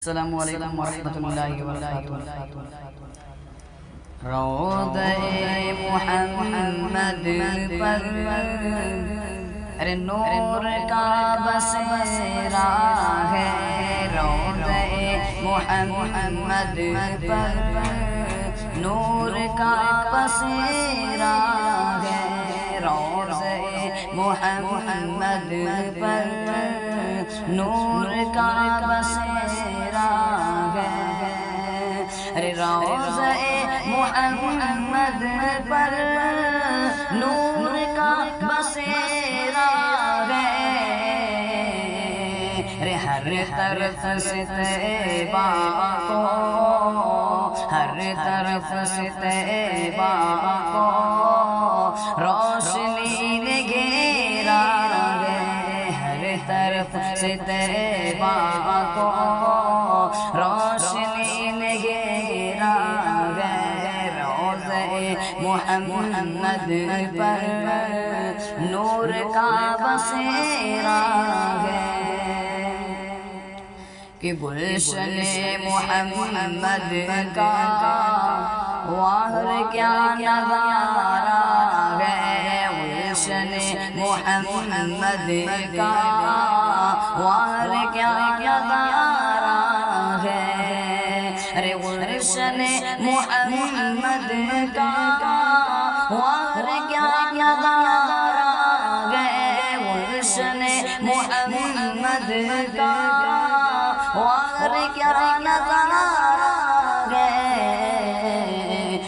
السلام علیکم ورحمۃ اللہ وبرکاتہ۔ روضہ محمد پر ارے نور کا بسیرا ہے، روضہ محمد پر نور کا بسیرا ہے، روضہ محمد پر نور کا بسیرا ہے، ارے روضہ محمد پر نور کا بسیرا ہے، ارے ہر طرف سے طیبہ کو، ہر طرف سے طیبہ کو روشنی نے گھیرا ہے، ہر طرف سے طیبہ کو روشنی نے گھیرا ہے، روضہ محمد پر نور کا بسیرا ہے، کہ گلشن محمد کا واہ کیا نظارہ ہے، گلشن محمد کا واہ کیا نظارہ ہے، ارے گلشن محمد کا واہ کیا نظارہ ہے، گلشن محمد کا اور کیا نظارہ ہے،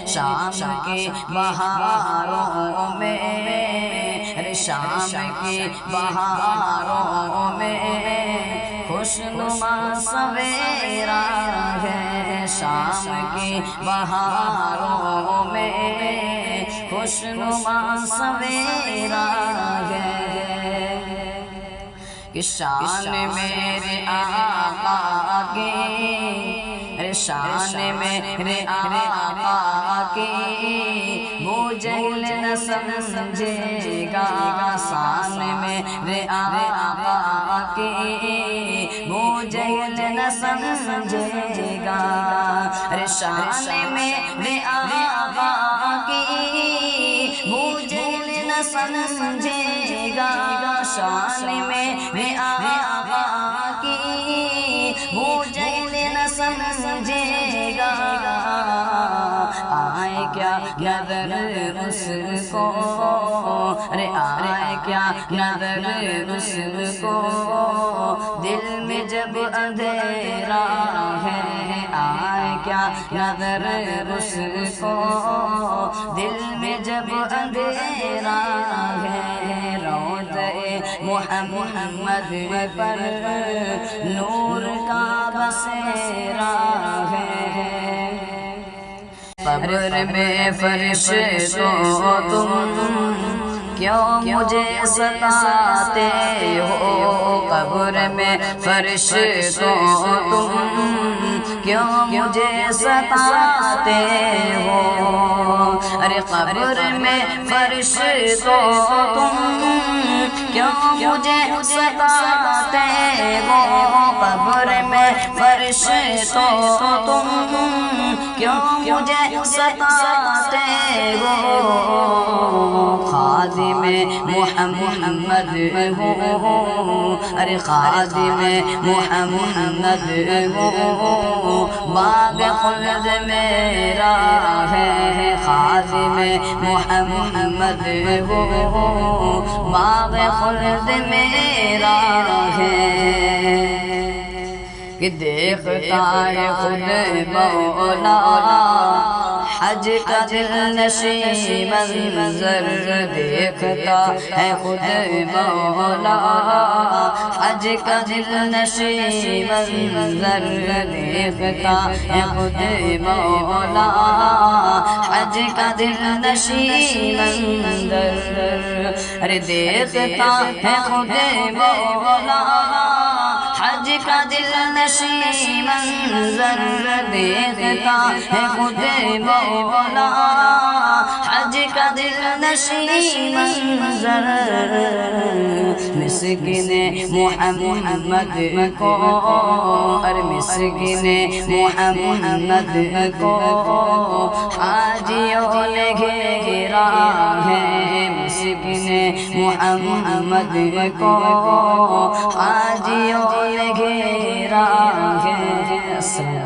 شام کے بہاروں میں، شام کی بہاروں میں خوشنما سویرا ہے، شام کی بہاروں میں خوشنما سویرا ہے، کہ شان میرے آقا کی، شان میرے آقا کی وہ جہل نہ سمجھے گا، شان میرے آقا کی وہ جہل نہ سمجھے گا، ارے شان میرے آقا کی وہ جہل نہ سمجھے گا، شان میرے آقا کی وہ جہل نہ سمجھے گا، آئے کیا نظر اس کو، ارے آئے کیا نظر اس کو دل میں جب اندھیرا ہے، آئے کیا نظر اس کو دل میں جب اندھیرا ہے، روضہ محمد پر نور کا بسیرا ہے، قبر میں فرشتوں تم کیوں مجھے ستاتے ہو، قبر میں فرشتوں تم کیوں مجھے ستاتے ہو، ارے قبر میں فرشتوں تم کیوں مجھے ستاتے ہو، قبر میں فرشتوں تم کیوں مجھے ستاتے ہو، خادم محمد ہوں، ارے خادم محمد ہوں، باغ خلد میرا ہے، خادم محمد ہوں، باغ خلد میرا ہے، کہ دیکھتا ہے خود مولا حج کا دل نشیں منظر، دیکھتا ہے خود مولا حج کا دل نشیں منظر، دیکھتا ہے خود مولا حج کا دل نشیں منظر، ارے دیکھتا ہے خود مولا حج کا دل نشیں منظر، دیکھتا دیکھتا ہے خود مولا حج کا دل نشین منظر مسکین محمد کو اور مسکین محمد کو حاجیوں نے گھیرا ہے مسکین محمد کو حاجیوں نے گھیرا ہے